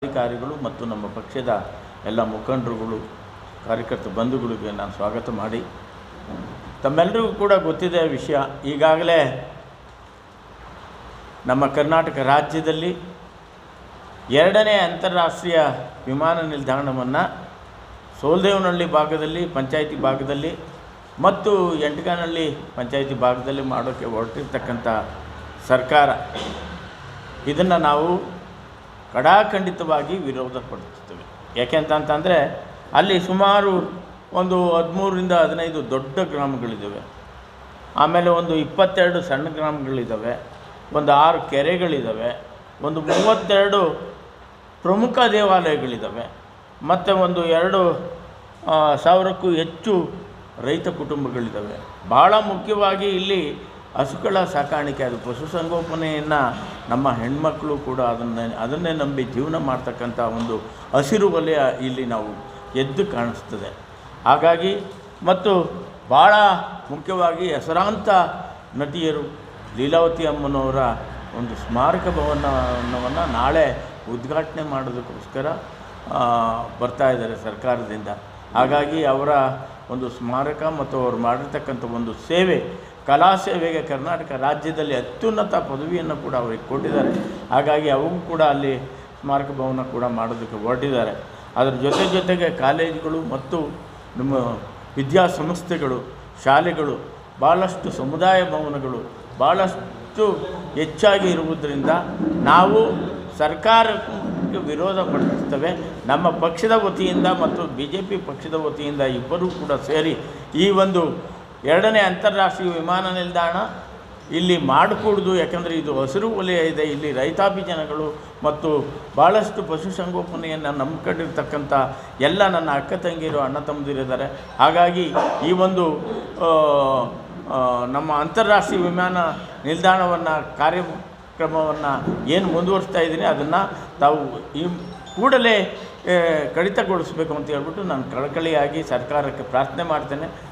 ಅಧಿಕಾರಿಗಳು ಮತ್ತು ನಮ್ಮ ಪಕ್ಷದ ಎಲ್ಲ ಮುಖಂಡರುಗಳು ಕಾರ್ಯಕರ್ತ ಬಂಧುಗಳಿಗೆ ನಾನು ಸ್ವಾಗತ ಮಾಡಿ, ತಮ್ಮೆಲ್ಲರಿಗೂ ಕೂಡ ಗೊತ್ತಿದೆ ವಿಷಯ. ಈಗಾಗಲೇ ನಮ್ಮ ಕರ್ನಾಟಕ ರಾಜ್ಯದಲ್ಲಿ 2ನೇ ಅಂತಾರಾಷ್ಟ್ರೀಯ ವಿಮಾನ ನಿಲ್ದಾಣವನ್ನು ಸೋಲ್ದೇವನಹಳ್ಳಿ ಭಾಗದಲ್ಲಿ ಪಂಚಾಯಿತಿ ಭಾಗದಲ್ಲಿ ಮತ್ತು ಎಂಟಗಾನಹಳ್ಳಿ ಪಂಚಾಯಿತಿ ಭಾಗದಲ್ಲಿ ಮಾಡೋಕ್ಕೆ ಹೊರಟಿರ್ತಕ್ಕಂಥ ಸರ್ಕಾರ, ಇದನ್ನು ನಾವು ಕಡಾಖಂಡಿತವಾಗಿ ವಿರೋಧ ಪಡಿಸುತ್ತೇವೆ. ಯಾಕೆಂತಂದರೆ ಅಲ್ಲಿ ಸುಮಾರು ಒಂದು 13ರಿಂದ 15 ದೊಡ್ಡ ಗ್ರಾಮಗಳಿದ್ದಾವೆ, ಆಮೇಲೆ ಒಂದು 22 ಸಣ್ಣ ಗ್ರಾಮಗಳಿದ್ದಾವೆ, ಒಂದು 6 ಕೆರೆಗಳಿದ್ದಾವೆ, ಒಂದು 32 ಪ್ರಮುಖ ದೇವಾಲಯಗಳಿದ್ದಾವೆ, ಮತ್ತು ಒಂದು 2,000ಕ್ಕೂ ಹೆಚ್ಚು ರೈತ ಕುಟುಂಬಗಳಿದ್ದಾವೆ. ಭಾಳ ಮುಖ್ಯವಾಗಿ ಇಲ್ಲಿ ಹಸುಗಳ ಸಾಕಾಣಿಕೆ, ಅದು ಪಶುಸಂಗೋಪನೆಯನ್ನು ನಮ್ಮ ಹೆಣ್ಮಕ್ಕಳು ಕೂಡ ಅದನ್ನೇ ನಂಬಿ ಜೀವನ ಮಾಡ್ತಕ್ಕಂಥ ಒಂದು ಹಸಿರು ವಲಯ ಇಲ್ಲಿ ನಾವು ಎದ್ದು ಕಾಣಿಸ್ತದೆ. ಹಾಗಾಗಿ ಮತ್ತು ಭಾಳ ಮುಖ್ಯವಾಗಿ ಹೆಸರಾಂತ ನಟಿಯರು ಲೀಲಾವತಿ ಅಮ್ಮನವರ ಒಂದು ಸ್ಮಾರಕ ಭವನವನ್ನು ನಾಳೆ ಉದ್ಘಾಟನೆ ಮಾಡೋದಕ್ಕೋಸ್ಕರ ಬರ್ತಾ ಇದ್ದಾರೆ ಸರ್ಕಾರದಿಂದ. ಹಾಗಾಗಿ ಅವರ ಒಂದು ಸ್ಮಾರಕ ಮತ್ತು ಅವರು ಮಾಡಿರ್ತಕ್ಕಂಥ ಒಂದು ಸೇವೆ, ಕಲಾ ಸೇವೆಗೆ ಕರ್ನಾಟಕ ರಾಜ್ಯದಲ್ಲಿ ಅತ್ಯುನ್ನತ ಪದವಿಯನ್ನು ಕೂಡ ಅವರಿಗೆ ಕೊಟ್ಟಿದ್ದಾರೆ. ಹಾಗಾಗಿ ಅವಗೂ ಕೂಡ ಅಲ್ಲಿ ಸ್ಮಾರಕ ಭವನ ಕೂಡ ಮಾಡೋದಕ್ಕೆ ಹೊರಟಿದ್ದಾರೆ. ಅದರ ಜೊತೆಗೆ ಕಾಲೇಜುಗಳು ಮತ್ತು ನಮ್ಮ ವಿದ್ಯಾಸಂಸ್ಥೆಗಳು, ಶಾಲೆಗಳು, ಭಾಳಷ್ಟು ಸಮುದಾಯ ಭವನಗಳು ಭಾಳಷ್ಟು ಹೆಚ್ಚಾಗಿ ಇರುವುದರಿಂದ ನಾವು ಸರ್ಕಾರಕ್ಕೆ ವಿರೋಧ ಪಡಿಸ್ತೇವೆ. ನಮ್ಮ ಪಕ್ಷದ ವತಿಯಿಂದ ಮತ್ತು BJP ಪಕ್ಷದ ವತಿಯಿಂದ ಇಬ್ಬರೂ ಕೂಡ ಸೇರಿ ಈ ಒಂದು 2ನೇ ಅಂತಾರಾಷ್ಟ್ರೀಯ ವಿಮಾನ ನಿಲ್ದಾಣ ಇಲ್ಲಿ ಮಾಡಿಕೊಡ್ದು. ಯಾಕಂದರೆ ಇದು ಹಸಿರು ವಲಯ ಇದೆ, ಇಲ್ಲಿ ರೈತಾಪಿ ಜನಗಳು ಮತ್ತು ಭಾಳಷ್ಟು ಪಶುಸಂಗೋಪನೆಯನ್ನು ನಂಬ್ಕೊಂಡಿರ್ತಕ್ಕಂಥ ಎಲ್ಲ ನನ್ನ ಅಕ್ಕ ತಂಗಿಯರು, ಅಣ್ಣ ತಮ್ಮದಿರಿದ್ದಾರೆ. ಹಾಗಾಗಿ ಈ ಒಂದು ನಮ್ಮ ಅಂತಾರಾಷ್ಟ್ರೀಯ ವಿಮಾನ ನಿಲ್ದಾಣವನ್ನು ಕಾರ್ಯಕ್ರಮವನ್ನು ಏನು ಮುಂದುವರಿಸ್ತಾ ಇದ್ದೀನಿ ಅದನ್ನು ತಾವು ಈ ಕೂಡಲೇ ಕಡಿತಗೊಳಿಸಬೇಕು ಅಂತ ಹೇಳ್ಬಿಟ್ಟು ನಾನು ಕಳಕಳಿಯಾಗಿ ಸರ್ಕಾರಕ್ಕೆ ಪ್ರಾರ್ಥನೆ ಮಾಡ್ತೇನೆ.